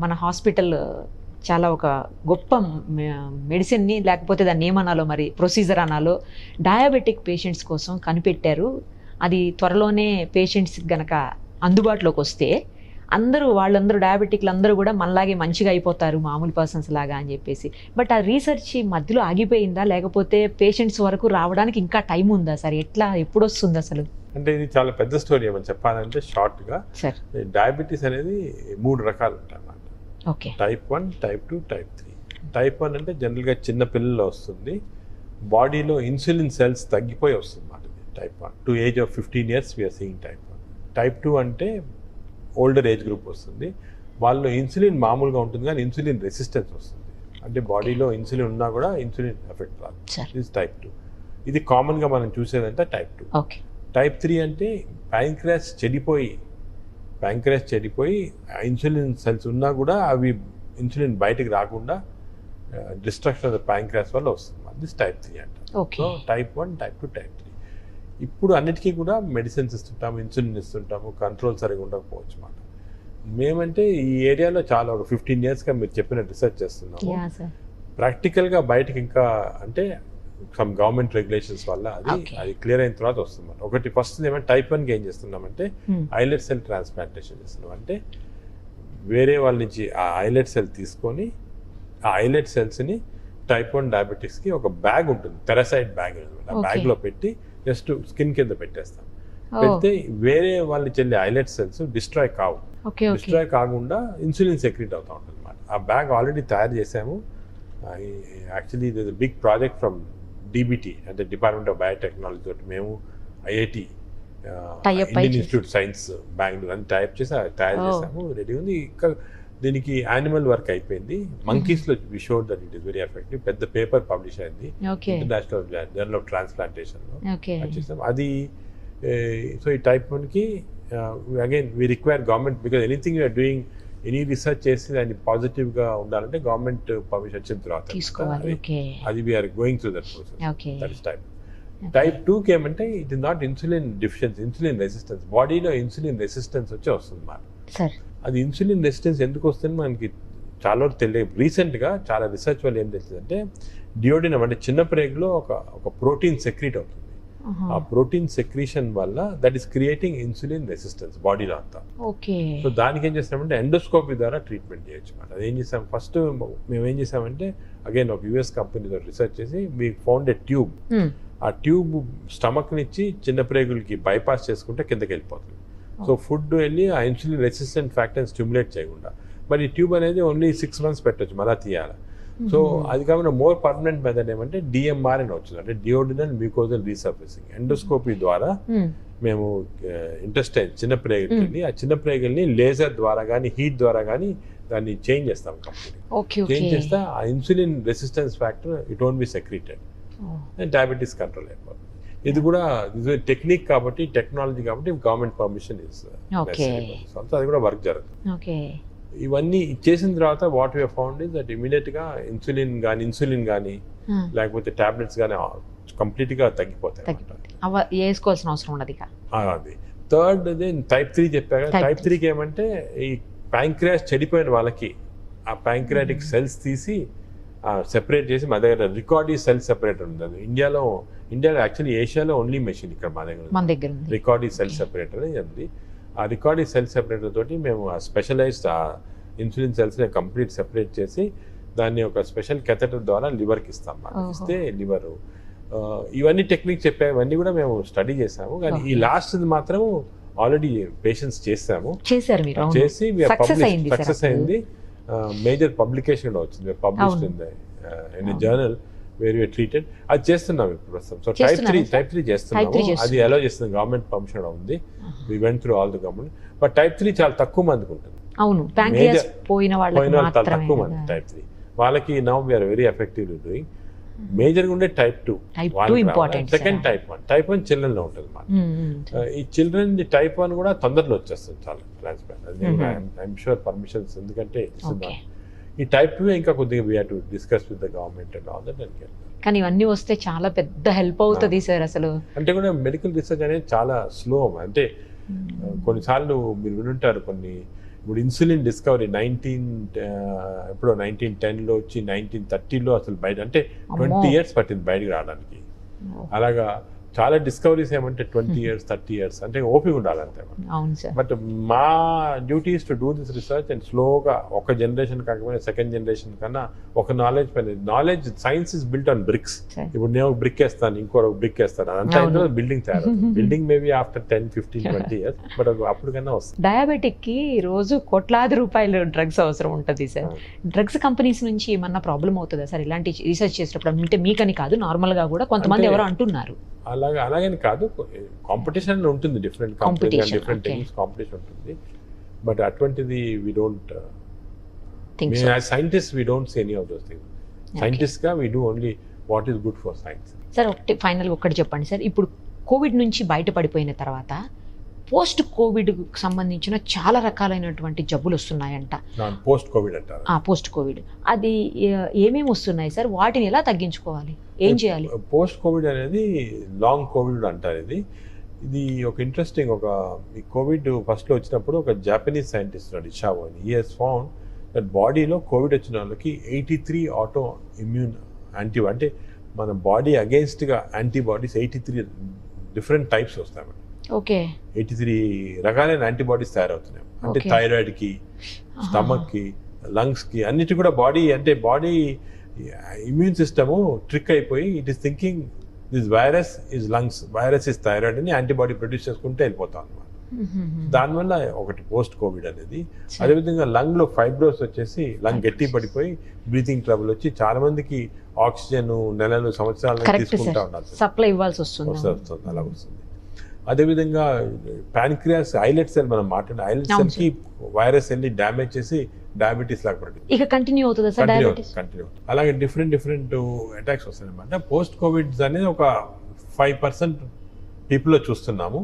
మన హాస్పిటల్ చాలా ఒక గొప్ప మెడిసిన్ని, లేకపోతే దాన్ని ఏమనాలో మరి ప్రొసీజర్ అనాలో, డయాబెటిక్ పేషెంట్స్ కోసం కనిపెట్టారు. అది త్వరలోనే పేషెంట్స్ గనక అందుబాటులోకి వస్తే వాళ్ళందరూ డయాబెటిక్లు అందరూ కూడా మనలాగే మంచిగా అయిపోతారు మామూలు పర్సన్స్ లాగా అని చెప్పేసి. బట్ ఆ రీసెర్చ్ మధ్యలో ఆగిపోయిందా, లేకపోతే పేషెంట్స్ వరకు రావడానికి ఇంకా టైం ఉందా సార్? ఎప్పుడు వస్తుంది అసలు? అంటే ఇది చాలా పెద్ద స్టోరీ ఏమని చెప్పాలంటే షార్ట్గా, డయాబెటీస్ అనేది 3 రకాలు ఉంటాయి అన్నమాట. Okay. Type 1, type 2, type 3. Type 1 అంటే జనరల్గా చిన్న పిల్లల్లో వస్తుంది, బాడీలో ఇన్సులిన్ సెల్స్ తగ్గిపోయి వస్తుంది అన్నమాట. Type 1 to age of 15 years we're seeing type 1. Type 2 అంటే ఓల్డర్ ఏజ్ గ్రూప్ వస్తుంది, వాళ్ళలో ఇన్సులిన్ మామూలుగా ఉంటుంది కానీ ఇన్సులిన్ రెసిస్టెన్స్ వస్తుంది, అంటే బాడీలో ఇన్సులిన్ ఉన్నా కూడా ఇన్సులిన్ ఎఫెక్ట్ రాదు. ఇది టైప్ 2. ఇది కామన్గా మనం చూసేదంటే టైప్ 2. టైప్ 3 అంటే ప్యాంక్రియాస్ చెడిపోయి ఇన్సులిన్ సెల్స్ ఉన్నా కూడా అవి ఇన్సులిన్ బయటకు రాకుండా డిస్ట్రక్షన్ ఆఫ్ ద ప్యాంక్రియాస్ వల్ల వస్తుంది. దిస్ టైప్ 3 అంట. So type 1, type 2, type 3. ఇప్పుడు అన్నిటికీ కూడా మెడిసిన్స్ ఇస్తుంటాము, ఇన్సులిన్ ఇస్తుంటాము, కంట్రోల్ సరిగా ఉండకపోవచ్చు అన్నమాట. మేమంటే ఈ ఏరియాలో చాలా ఒక 15 yearsగా మీరు చెప్పిన రీసెర్చ్ చేస్తున్నాము. ప్రాక్టికల్గా బయటకి ఇంకా అంటే సమ్ గవర్నమెంట్ రెగ్యులేషన్స్ వల్ల అది క్లియర్ అయిన తర్వాత వస్తుంది. ఒకటి ఫస్ట్ ఏమంటే టైప్ 1కి ఏం చేస్తున్నామంటే ఐలెట్ సెల్ ట్రాన్స్ప్లాంటేషన్ చేస్తున్నాం. అంటే వేరే వాళ్ళ నుంచి ఆ ఐలెట్ సెల్ తీసుకొని ఆ ఐలెట్ సెల్స్ని టైప్ 1 డయాబెటిక్స్కి ఒక బ్యాగ్ ఉంటుంది, తెరసైడ్ బ్యాగ్, ఆ బ్యాగ్లో పెట్టి జస్ట్ స్కిన్ కింద పెట్టేస్తాం. పెడితే వేరే వాళ్ళు చెల్లి ఐలెట్ సెల్స్ డిస్ట్రాయ్ కాకుండా ఇన్సులిన్ సెక్రెట్ అవుతూ ఉంటుంది అన్నమాట. ఆ బ్యాగ్ ఆల్రెడీ తయారు చేసాము. యాక్చువల్లీ ఇది బిగ్ ప్రాజెక్ట్ ఫ్రమ్ డిబిటీ అంటే డిపార్ట్మెంట్ ఆఫ్ బయోటెక్నాలజీ తోటి మేము IIT Indian institute science Bengaluru అని టైప్ చేసి తయారు చేసాము, రెడీ ఉంది. ఇంకా దీనికి యానిమల్ వర్క్ అయిపోయింది, మంకీస్లో we showed that it is very effective. పెద్ద పేపర్ పబ్లిష్ అయింది ఇంటర్నేషనల్ జర్నల్ ఆఫ్ ట్రాన్స్ప్లాంటేషన్లో చేసాం అది. సో ఈ టైప్ 1కి again we require government, because anything you're doing any research చేసి దాన్ని పాజిటివ్గా ఉండాలంటే గవర్నమెంట్ పర్మిషన్ వచ్చిన తర్వాత అది we're going through that process. That is type. Type 2కి ఏమంటే it is not insulin deficiency, insulin resistance. బాడీలో ఇన్సులిన్ రెసిస్టెన్స్ వస్తుంది అన్నమాట. అది ఇన్సులిన్ రెసిస్టెన్స్ ఎందుకు వస్తుంది మనకి చాలా తెలియదు. రీసెంట్గా చాలా రీసెర్చ్ వల్ల ఏం తెలిసిందంటే డియోడినం అంటే చిన్న ప్రేగులో ఒక ప్రోటీన్ సెక్రీట్ అవుతుంది. ఆ ప్రోటీన్ సెక్రీషన్ వల్ల that is creating insulin resistance బాడీలో అంతా. సో దానికి ఏం చేస్తామంటే ఎండోస్కోపీ ద్వారా ట్రీట్మెంట్ చేయొచ్చు అన్నమాట. అది ఏం చేసాం ఫస్ట్ మేము ఏం చేసామంటే అగైన్ ఒక యుఎస్ కంపెనీతో రీసెర్చ్ చేసి వీ ఫౌండ్ ఎ ట్యూబ్. ఆ ట్యూబ్ స్టమక్ నుంచి చిన్న ప్రేగులకి బైపాస్ చేసుకుంటే కిందకి వెళ్ళిపోతుంది. సో ఫుడ్ వెళ్ళి ఆ ఇన్సులిన్ రెసిస్టెంట్ ఫ్యాక్టర్ని స్టిమ్యులేట్ చేయకుండా. బట్ ఈ ట్యూబ్ అనేది ఓన్లీ 6 months పెట్టచ్చు, మళ్ళీ తీయాలి. సో అది కాకుండా మోర్ పర్మనెంట్ మెథడ్ ఏమంటే డిఎంఆర్ అని వచ్చింది, అంటే డియోడినల్ మ్యూకోజల్ రీసర్ఫేసింగ్. ఎండోస్కోపీ ద్వారా మేము ఇంటెస్టైన్ చిన్న ప్రేగులకి వెళ్ళి ఆ చిన్న ప్రేగుల్ని లేజర్ ద్వారా కానీ హీట్ ద్వారా కానీ దాన్ని చేంజ్ చేస్తాం. కంప్లీట్ చేంజ్ చేస్తే ఆ insulin resistance factor it won't be secreted, diabetes control అయిపోతుంది. ఇది కూడా టెక్నిక్ కాబట్టి, టెక్నాలజీ కాబట్టి గవర్నమెంట్ పర్మిషన్ ఇస్ అది కూడా వర్క్ జరుగుతుంది. ఇవన్నీ చేసిన తర్వాత what we found is that ఇమీడియట్గా ఇన్సులిన్ కానీ లేకపోతే టాబ్లెట్స్ కానీ కంప్లీట్గా తగ్గిపోతాయి. వేసుకోవాల్సిన అవసరం ఉండదు. అది థర్డ్ టైప్ 3 చెప్పాక. టైప్ 3కి ఏమంటే ఈ ప్యాంక్రియాస్ చెడిపోయిన వాళ్ళకి ఆ ప్యాంక్రియాటిక్ సెల్స్ తీసి సెపరేట్ చేసి మా దగ్గర రికార్డీ సెల్ సెపరేటర్ ఉంది. అది ఇండియాలో యాక్చువల్లీ ఏషియాలో ఓన్లీ మెషిన్ ఇక్కడ మా దగ్గర రికార్డీ సెల్ సెపరేటర్ అని ఉంది. ఆ రికార్డీ సెల్ సెపరేటర్ తోటి మేము ఆ స్పెషలైజ్డ్ ఇన్సులిన్ సెల్స్ని కంప్లీట్ సెపరేట్ చేసి దాన్ని ఒక స్పెషల్ కెథెటర్ ద్వారా లివర్కి ఇస్తాం. ఇస్తే లివర్ ఇవన్నీ టెక్నిక్ చెప్పేవన్నీ కూడా మేము స్టడీ చేసాము. కానీ ఈ లాస్ట్ మాత్రం ఆల్రెడీ పేషెంట్స్ చేసి సక్సెస్ అయింది. మేజర్ పబ్లికేషన్ కూడా వచ్చింది, published in journal where you're treated. అది చేస్తున్నాం ఇప్పుడు ప్రస్తుతం. సో టైప్ 3 చేస్తున్నాము. అది ఎలా చేస్తుంది, గవర్నమెంట్ పర్మిషన్ ఉంది. We went through all the government. But type 3 చాలా తక్కువ మందికి ఉంటుంది. పోయిన వాళ్ళు తక్కువ మంది టైప్ 3 వాళ్ళకి. Now we're very effectively doing. మేజర్గా ఉండే టైప్ 2, సెకండ్ టైప్ 1. టైప్ 1 చిల్డ్రన్లో ఉంటుంది మాట. ఈ చిల్డ్రన్ టైప్ 1 కూడా తొందరలో వచ్చేస్తుంది చాలా ట్రాన్స్ప్లాంట్. ఐఎమ్ షూర్ పర్మిషన్స్, ఎందుకంటే ఈ టైప్ 2 ఇంకా కొద్దిగా we have to discuss with the government and all that. కానీ ఇవన్నీ వస్తే చాలా పెద్ద హెల్ప్ అవుతుంది సార్. అసలు అంటే కూడా మెడికల్ రీసెర్చ్ అనేది చాలా స్లో. అంటే కొన్నిసార్లు మీరు వినుంటారు కొన్ని ఇప్పుడు ఇన్సులిన్ డిస్కవరీ 1910లో వచ్చి 1930లో అసలు బయట, అంటే 20 years పట్టింది బయటకు రావడానికి. అలాగా చాలా డిస్కవరీస్ ఏమంటే 20 years 30 years అంటే ఓపిక ఉండాలంతే. బట్ మా duty is to do this research and స్లోగా ఒక జనరేషన్ కాకపోయినా సెకండ్ జనరేషన్ కన్నా ఒక నాలెడ్జ్ పైన, knowledge science is built on bricks. ఇప్పుడు నేను ఒక బ్రిక్ వేస్తాను, ఇంకో బ్రిక్ వేస్తాను, అంతా బిల్డింగ్ తయారు. Building maybe after 10, 15, 20 years, but అప్పటికన్నా వస్తుంది. డయాబెటిక్ కి రోజు కోట్లాది రూపాయలు డ్రగ్స్ అవసరం ఉంటుంది సార్. డ్రగ్స్ కంపెనీస్ నుంచి ఏమన్నా ప్రాబ్లం అవుతుందా సార్ ఇలాంటి రీసెర్చ్ చేసేటప్పుడు? అంటే మీకని కాదు, నార్మల్ గా కూడా కొంతమంది ఎవరో అంటున్నారు. అలాగని కాదు, కాంపిటీషన్ ఉంటుంది, different companies different techniques competition ఉంటుంది. బట్ అటువంటిది we don't, scientist we don't say any of those things. Scientist గా we do only what is good for science. Sir ఒకటి ఫైనల్ ఒకటి చెప్పండి సార్, ఇప్పుడు కోవిడ్ నుంచి బయటపడిపోయిన తర్వాత పోస్ట్ కోవిడ్ సంబంధించిన చాలా రకాలైనటువంటి జబ్బులు వస్తున్నాయంట. పోస్ట్ కోవిడ్ అంటారు. పోస్ట్ కోవిడ్ అది ఏమేమి వస్తున్నాయి సార్? వాటిని ఎలా తగ్గించుకోవాలి, ఏం చేయాలి? పోస్ట్ కోవిడ్ అనేది లాంగ్ కోవిడ్ అంటారు. ఇది ఒక ఇంట్రెస్టింగ్, ఒక ఈ కోవిడ్ ఫస్ట్లో వచ్చినప్పుడు ఒక జాపనీస్ సైంటిస్ట్ ఇషావో అని, హీ హెస్ ఫౌండ్ దట్ బాడీలో కోవిడ్ వచ్చిన వాళ్ళకి 83 ఆటో ఇమ్యూన్ యాంటీబాడీ, అంటే మన బాడీ అగేన్స్ట్గా యాంటీబాడీస్ 83 డిఫరెంట్ టైప్స్ వస్తాయి. ఓకే, 83 రకాలైన యాంటీబాడీస్ తయారవుతున్నాయి. అంటే థైరాయిడ్కి, స్టమక్కి, లంగ్స్కి, అన్నిటి కూడా బాడీ, అంటే బాడీ ఇమ్యూన్ సిస్టము ట్రిక్ అయిపోయి it is thinking this virus is lungs, virus is thyroid అని యాంటీబాడీ ప్రొడ్యూస్ చేసుకుంటూ వెళ్ళిపోతాం అనమాట. దానివల్ల ఒకటి పోస్ట్ కోవిడ్ అనేది. అదేవిధంగా లంగ్లో ఫైబ్రోస్ వచ్చేసి లంగ్ గట్టి పడిపోయి బ్రీతింగ్ ట్రబుల్ వచ్చి చాలా మందికి ఆక్సిజన్ నెలలు సంవత్సరాలు తీసుకుంటా ఉండాలి, సప్లై ఇవ్వాల్సి వస్తుంది, అలా వస్తుంది. అదేవిధంగా ప్యాన్క్రియాస్ ఐలెట్ సెల్, మనం మాట్లాడే ఐలెట్ సెల్ కి వైరస్ వెళ్ళి డ్యామేజ్ చేసి డయాబెటీస్ లాగా పడుతుంది. ఇక కంటిన్యూ అవుతుంది సార్ డయాబెటీస్. కంటిన్యూ అలాగే డిఫరెంట్ అటాక్స్ వస్తాయి అనమాట. పోస్ట్ కోవిడ్ అనేది ఒక 5% పీపుల్లో చూస్తున్నాము.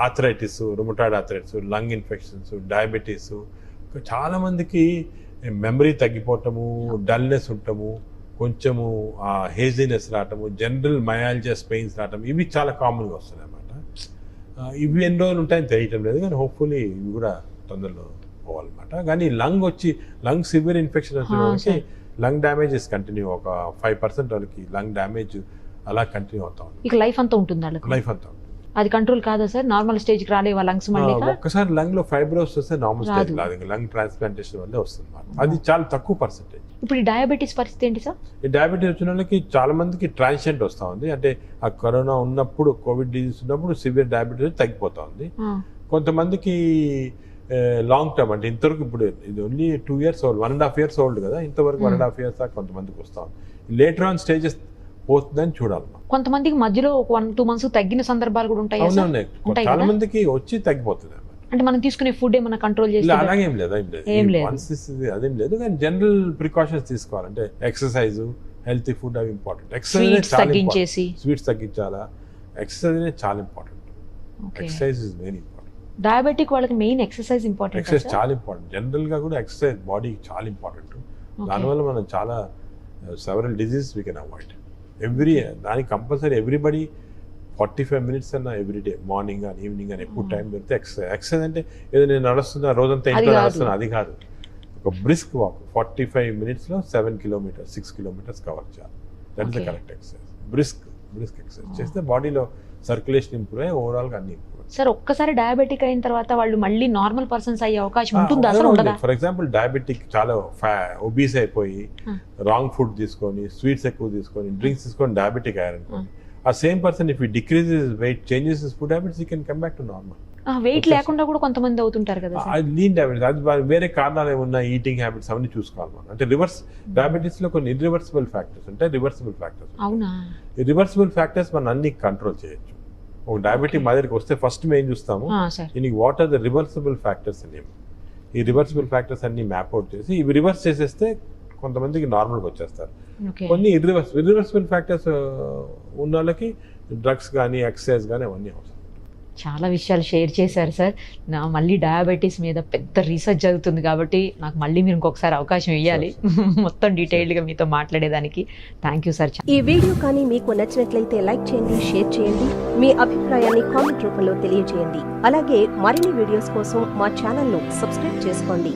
Arthritis, rheumatoid arthritis, lung infections, diabetes, చాలా మందికి మెమరీ తగ్గిపోవటము, డల్నెస్ ఉండటము, కొంచెము హేజీనెస్ రావటము, జనరల్ మయాలజియస్ పెయిన్స్ రావటం, ఇవి చాలా కామన్గా వస్తున్నాయి అన్నమాట. ఇవి ఎన్ని రోజులు ఉంటాయని తెలియటం లేదు, కానీ హోప్ఫుల్లీ ఇవి కూడా తొందరలో పోవాలన్నమాట. కానీ లంగ్ సివియర్ ఇన్ఫెక్షన్ వచ్చిన వాళ్ళకి లంగ్ డ్యామేజెస్ కంటిన్యూ, ఒక 5% వాళ్ళకి లంగ్ డ్యామేజ్ అలా కంటిన్యూ అవుతా ఉంది. ఇక లైఫ్ అంతా ఉంటుంది, లైఫ్ అంతా ఉంటుంది. అది కంట్రోల్ కాదా సార్? నార్మల్ స్టేజ్కి రాలేవా లంగ్స్? మళ్ళీ ఒక్కసారి లంగ్ లో ఫైబ్రోస్ వస్తే నార్మల్ స్టేజ్ రాదు, లంగ్ ట్రాన్స్ప్లాంటేషన్ వల్లే వస్తుంది. అది చాలా తక్కువ పర్సెంటేజ్. ఇప్పుడు ఈ డయాబెటీస్ పరిస్థితి ఏంటి సార్? ఈ డయాబెటీస్ వచ్చిన వాళ్ళకి చాలా మందికి ట్రాన్సియెంట్ వస్తూ ఉంది. అంటే ఆ కరోనా ఉన్నప్పుడు, కోవిడ్ డిజీజ్ ఉన్నప్పుడు సివియర్ డయాబెటీస్ తగ్గిపోతా ఉంది. కొంతమందికి లాంగ్ టర్మ్, అంటే ఇంతవరకు ఇప్పుడు ఇది only 2 years old, 1.5 years old కదా, ఇంతవరకు 1.5 years దాకా కొంతమందికి వస్తా ఉంది. లేటర్ ఆన్ స్టేజెస్ పోతుందని చూడాలి. కొంతమందికి మధ్యలో ఒక 1-2 months తగ్గిన సందర్భాలు కూడా ఉంటాయి. చాలా మందికి వచ్చి తగ్గిపోతుంది. అంటే మనం తీసుకునే ఫుడ్ ఏమైనా కంట్రోల్ చేస్తే? అలాగేం లేదు, అదేం లేదు. కానీ జనరల్ ప్రికాషన్స్ తీసుకోవాలంటే ఎక్సర్సైజ్, హెల్తీ ఫుడ్ అవి ఇంపార్టెంట్. ఎక్సర్సైజ్ తగ్గించేసి, స్వీట్స్ తగ్గించాలా, ఎక్సర్సైజ్ చాలా important. Exercise is very important. Diabetic వాళ్ళకి మెయిన్ ఎక్సర్సైజ్ ఇంపార్టెంట్. ఎక్సర్సైజ్ చాలా ఇంపార్టెంట్. జనరల్ గా కూడా ఎక్సర్సైజ్ బాడీ చాలా ఇంపార్టెంట్. దానివల్ల మనం చాలా several diseases we can avoid. దానికి కంపల్సరీ ఎవ్రీబడి 45 minutes అన్న ఎవ్రీడే, మార్నింగ్ అని ఈవినింగ్ అని ఎప్పుడు టైం పెడితే ఎక్సర్సైజ్ అంటే ఏదో నేను నడుస్తున్నా రోజంతా ఇంట్లో నడుస్తున్నా అది కాదు. ఒక brisk walk 45 minutes 7 kilometers 6 kilometers cover చేయాలి. That is the correct exercise. Brisk exercise చేస్తే బాడీలో సర్క్యులేషన్ ఇంప్రూవ్ అయ్యి ఓవరాల్ గా అన్ని ఇంప్రూవ్. సార్ ఒక్కసారి డయాబెటిక్ అయిన తర్వాత వాళ్ళు మళ్ళీ నార్మల్ పర్సన్స్ అయ్యే అవకాశం ఉంటుందా అసలు ఉండదా? ఫర్ ఎగ్జాంపుల్ డయాబెటిక్ చాలా ఒబీస్ అయిపోయి రాంగ్ ఫుడ్ తీసుకొని, స్వీట్స్ ఎక్కువ తీసుకొని, డ్రింక్స్ తీసుకొని డయాబెటిక్ అయ్యారనుకోండి, ఆ same person if he decreases weight, changes his food habits, he can come back to normal. Weight లేకుండా కూడా కొంతమంది అవుతుంటారు కదా సార్. లీన్ డయాబెటీస్, అది వేరే కారణాలు ఏమన్నా, ఈటింగ్ హ్యాబిట్స్ అవన్నీ చూసుకోవాలి మనం. అంటే డయాబెటీస్ లో కొన్ని ఇర్రివర్సిబుల్ ఫ్యాక్టర్స్ ఉంటాయి, రివర్సిబుల్ ఫ్యాక్టర్స్. అవునా? ఈ రివర్సిబుల్ ఫ్యాక్టర్స్ మనం అన్ని కంట్రోల్ చేయొచ్చు. ఒక డయాబెటిక్ మా దగ్గరికి వస్తే ఫస్ట్ మేము ఏం చూస్తాము, దీనికి what are the reversible factors అని. ఈ రివర్సిబుల్ ఫ్యాక్టర్స్ అన్ని మ్యాప్ అవుట్ చేసి ఇవి రివర్స్ చేసేస్తే కొంతమందికి నార్మల్గా వచ్చేస్తారు. కొన్ని ఇర్రివర్సిబుల్ ఫ్యాక్టర్స్ ఉన్న వాళ్ళకి డ్రగ్స్ కానీ ఎక్సర్సైజ్ కానీ అవన్నీ అవసరం. చాలా విషయాలు షేర్ చేశారు సార్. మళ్ళీ డయాబెటీస్ మీద పెద్ద రీసెర్చ్ జరుగుతుంది కాబట్టి నాకు మళ్ళీ మీరు ఇంకొకసారి అవకాశం ఇవ్వాలి మొత్తం డీటెయిల్డ్గా మీతో మాట్లాడేదానికి. Thank you sir. ఈ వీడియో కానీ మీకు నచ్చినట్లయితే లైక్ చేయండి, షేర్ చేయండి, మీ అభిప్రాయాన్ని కామెంట్ రూపంలో తెలియజేయండి. అలాగే మరిన్ని వీడియోస్ కోసం మా ఛానల్ను సబ్స్క్రైబ్ చేసుకోండి.